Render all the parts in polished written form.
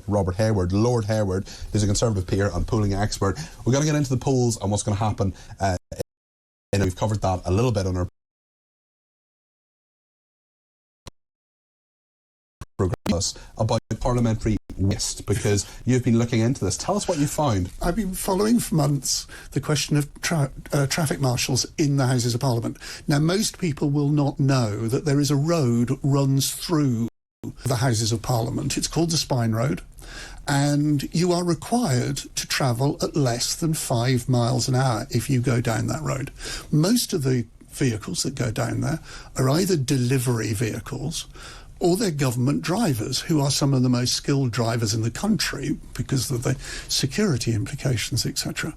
Robert Hayward, Lord Hayward, who's a Conservative peer and polling expert. We're going to get into the polls and what's going to happen. We've covered that a little bit on our programme about parliamentary waste, because you've been looking into this. Tell us what you found. I've been following for months the question of traffic marshals in the Houses of Parliament. Now, most people will not know that there is a road that runs through the Houses of Parliament. It's called the Spine Road, and you are required to travel at less than 5 miles an hour if you go down that road. Most of the vehicles that go down there are either delivery vehicles or they're government drivers, who are some of the most skilled drivers in the country because of the security implications, etc.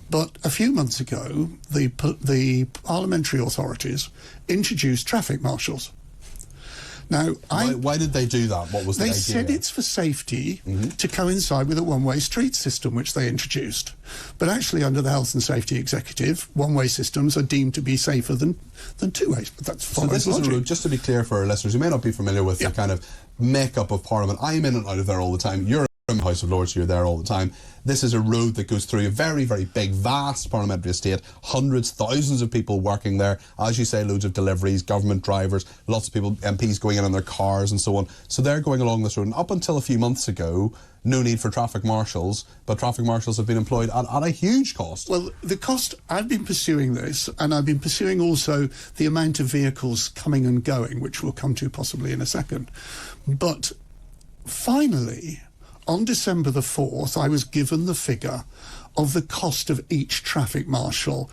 But a few months ago, the parliamentary authorities introduced traffic marshals. Now, why did they do that? What was the idea? They said it's for safety to coincide with a one-way street system, which they introduced. But actually, under the Health and Safety Executive, one-way systems are deemed to be safer than two-ways. But that's fine. So this is a route, just to be clear for our listeners who may not be familiar with the kind of makeup of Parliament. I'm in and out of there all the time. You're in the House of Lords, you're there all the time. This is a road that goes through a very, very big, vast parliamentary estate, hundreds, thousands of people working there. As you say, loads of deliveries, government drivers, lots of people, MPs going in on their cars and so on. So they're going along this road. And up until a few months ago, no need for traffic marshals, but traffic marshals have been employed at a huge cost. Well, the cost, I've been pursuing this, and I've been pursuing also the amount of vehicles coming and going, which we'll come to possibly in a second. But finally, on December the 4th, I was given the figure of the cost of each traffic marshal.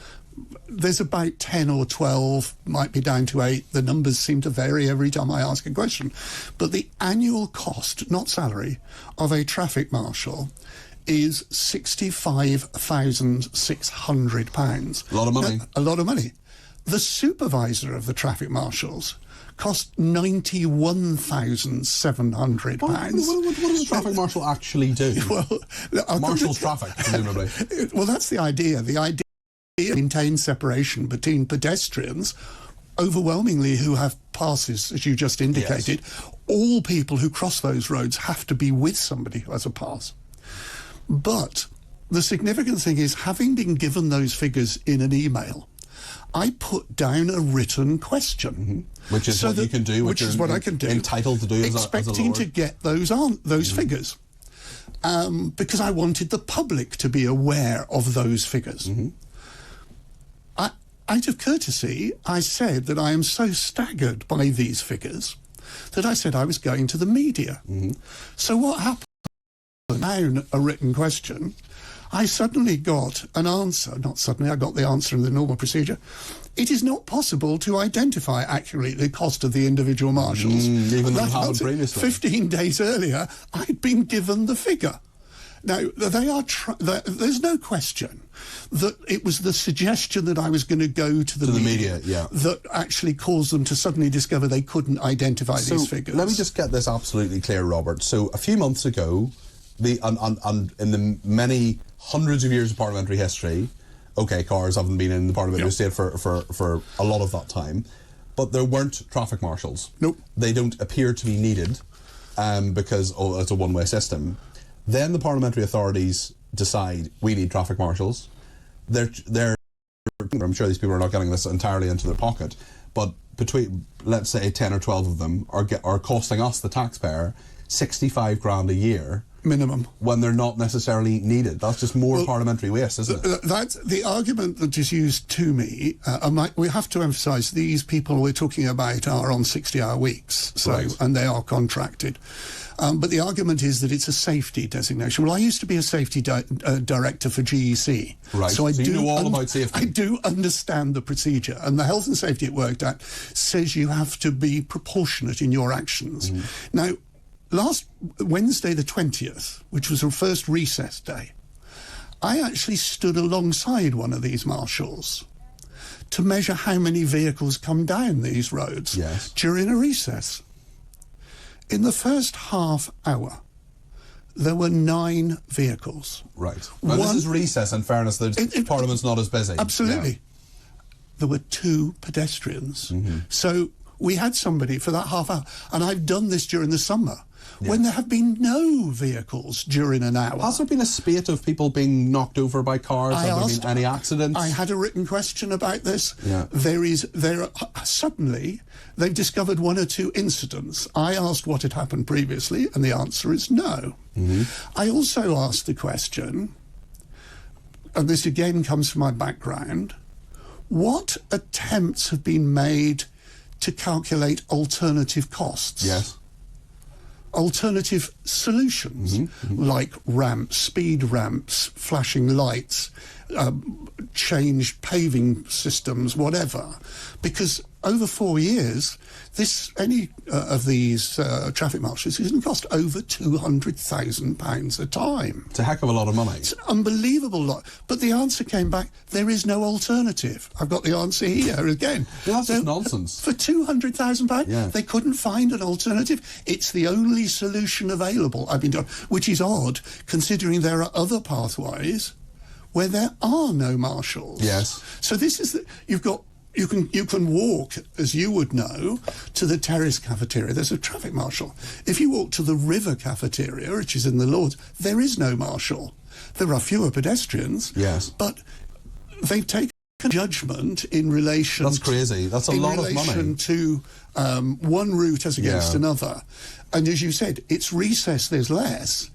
There's about 10 or 12, might be down to 8. The numbers seem to vary every time I ask a question. But the annual cost, not salary, of a traffic marshal is £65,600. A lot of money. Now, a lot of money. The supervisor of the traffic marshals cost £91,700. What does a traffic marshal actually do? Well, marshals traffic, presumably. Well, that's the idea. The idea is to maintain separation between pedestrians, overwhelmingly who have passes, as you just indicated. Yes. All people who cross those roads have to be with somebody who has a pass. But the significant thing is, having been given those figures in an email, I put down a written question. Which is what you can do. Which is what I can do. Entitled to do expecting to get those figures. Because I wanted the public to be aware of those figures. Out of courtesy, I said that I am so staggered by these figures that I said I was going to the media. So what happened? Down a written question, I suddenly got an answer. Not suddenly, I got the answer in the normal procedure. It is not possible to identify accurately the cost of the individual marshals. Even though it happened previously. 15 days earlier, I'd been given the figure. Now, there's no question that it was the suggestion that I was going to go to the media that actually caused them to suddenly discover they couldn't identify these figures. Let me just get this absolutely clear, Robert. So a few months ago, in the many hundreds of years of parliamentary history, OK, cars haven't been in the parliamentary estate for a lot of that time, but there weren't traffic marshals. Nope. They don't appear to be needed because it's a one-way system. Then the parliamentary authorities decide we need traffic marshals. I'm sure these people are not getting this entirely into their pocket, but between, let's say, 10 or 12 of them are costing us, the taxpayer, 65 grand a year. Minimum. When they're not necessarily needed. That's just more parliamentary waste, isn't it? That's the argument that is used to me. We have to emphasise these people we're talking about are on 60-hour weeks, and they are contracted. But the argument is that it's a safety designation. Well, I used to be a safety director for GEC. Right, so you know all about safety. I do understand the procedure. And the Health and Safety it worked out says you have to be proportionate in your actions. Now, last Wednesday the 20th, which was the first recess day, I actually stood alongside one of these marshals to measure how many vehicles come down these roads during a recess. In the first half hour, there were 9 vehicles. Right. Now, this is recess, in fairness, Parliament's not as busy. Absolutely. Yeah. There were 2 pedestrians. So we had somebody for that half hour, and I've done this during the summer. when there have been no vehicles during an hour. Has there been a spate of people being knocked over by cars? Have there been any accidents? I had a written question about this. Yeah. Suddenly, they've discovered 1 or 2 incidents. I asked what had happened previously, and the answer is no. I also asked the question, and this again comes from my background, what attempts have been made to calculate alternative costs? Yes. Alternative solutions, like ramps, speed ramps, flashing lights, changed paving systems, whatever. Because over 4 years, any of these traffic marshals is going to cost over £200,000 a time. It's a heck of a lot of money. It's an unbelievable lot. But the answer came back, there is no alternative. I've got the answer here again. That's just nonsense. For £200,000, they couldn't find an alternative. It's the only solution available, which is odd, considering there are other pathways where there are no marshals. Yes. So this is you can walk, as you would know, to the terrace cafeteria. There's a traffic marshal. If you walk to the river cafeteria, which is in the Lords, there is no marshal. There are fewer pedestrians. Yes. But they've taken judgment in relation. That's crazy. That's a lot of money. In relation to one route as against another. And as you said, it's recess, there's less.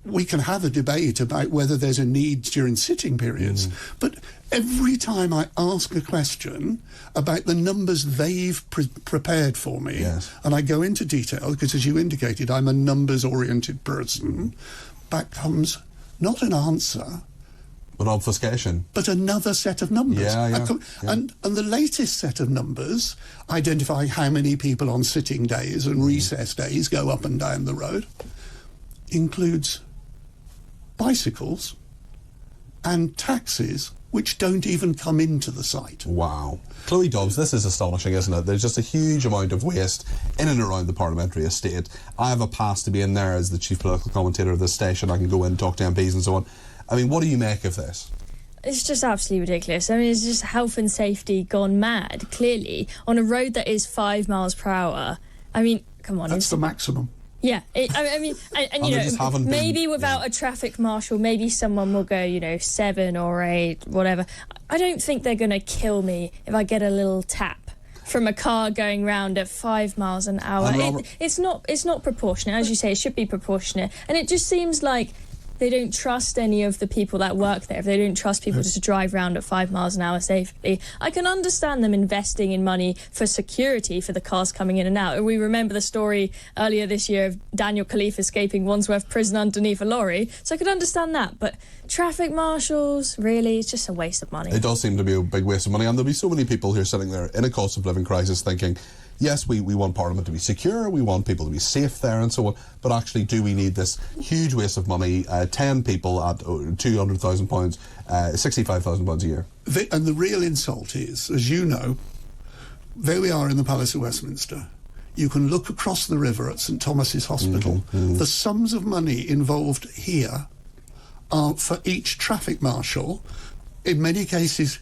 We can have a debate about whether there's a need during sitting periods, but every time I ask a question about the numbers they've prepared for me, and I go into detail, because as you indicated, I'm a numbers-oriented person, back comes not an answer, but obfuscation. But another set of numbers. And the latest set of numbers, identifying how many people on sitting days and recess days go up and down the road, includes bicycles and taxis which don't even come into the site. Wow. Chloe Dobbs, this is astonishing, isn't it? There's just a huge amount of waste in and around the parliamentary estate. I have a pass to be in there as the chief political commentator of this station. I can go in and talk to MPs and so on. I mean, what do you make of this? It's just absolutely ridiculous. I mean, it's just health and safety gone mad, clearly, on a road that is 5 miles per hour. I mean, come on. That's the maximum. Yeah, and you know, maybe without a traffic marshal, maybe someone will go, 7 or 8, whatever. I don't think they're going to kill me if I get a little tap from a car going round at 5 miles an hour. It's not proportionate. As you say, it should be proportionate. And it just seems like they don't trust any of the people that work there. If they don't trust people just to drive around at 5 miles an hour safely, I can understand them investing in money for security for the cars coming in and out. We remember the story earlier this year of Daniel Khalif escaping Wandsworth prison underneath a lorry, so I could understand that. But traffic marshals, really, it's just a waste of money. It does seem to be a big waste of money, and there'll be so many people here sitting there in a cost of living crisis thinking, yes, we want Parliament to be secure, we want people to be safe there and so on, but actually do we need this huge waste of money, 10 people at £200,000, £65,000 a year? And the real insult is, as you know, there we are in the Palace of Westminster. You can look across the river at St Thomas's Hospital. The sums of money involved here are for each traffic marshal, in many cases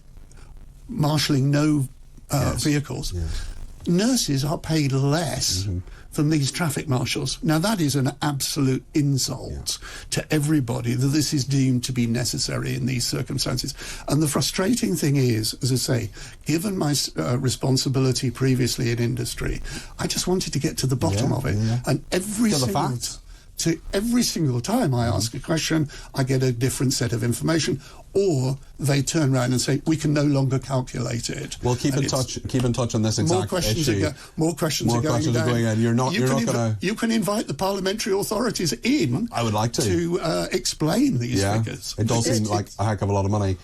marshalling no vehicles. Nurses are paid less than these traffic marshals. Now, that is an absolute insult to everybody that this is deemed to be necessary in these circumstances. And the frustrating thing is, as I say, given my responsibility previously in industry, I just wanted to get to the bottom of it. And every single time I ask a question, I get a different set of information, or they turn around and say, we can no longer calculate it. Well, keep in touch on this exact issue. More questions are going in. You're not going to... You can invite the parliamentary authorities in. I would like to explain these figures. It does seem like a heck of a lot of money.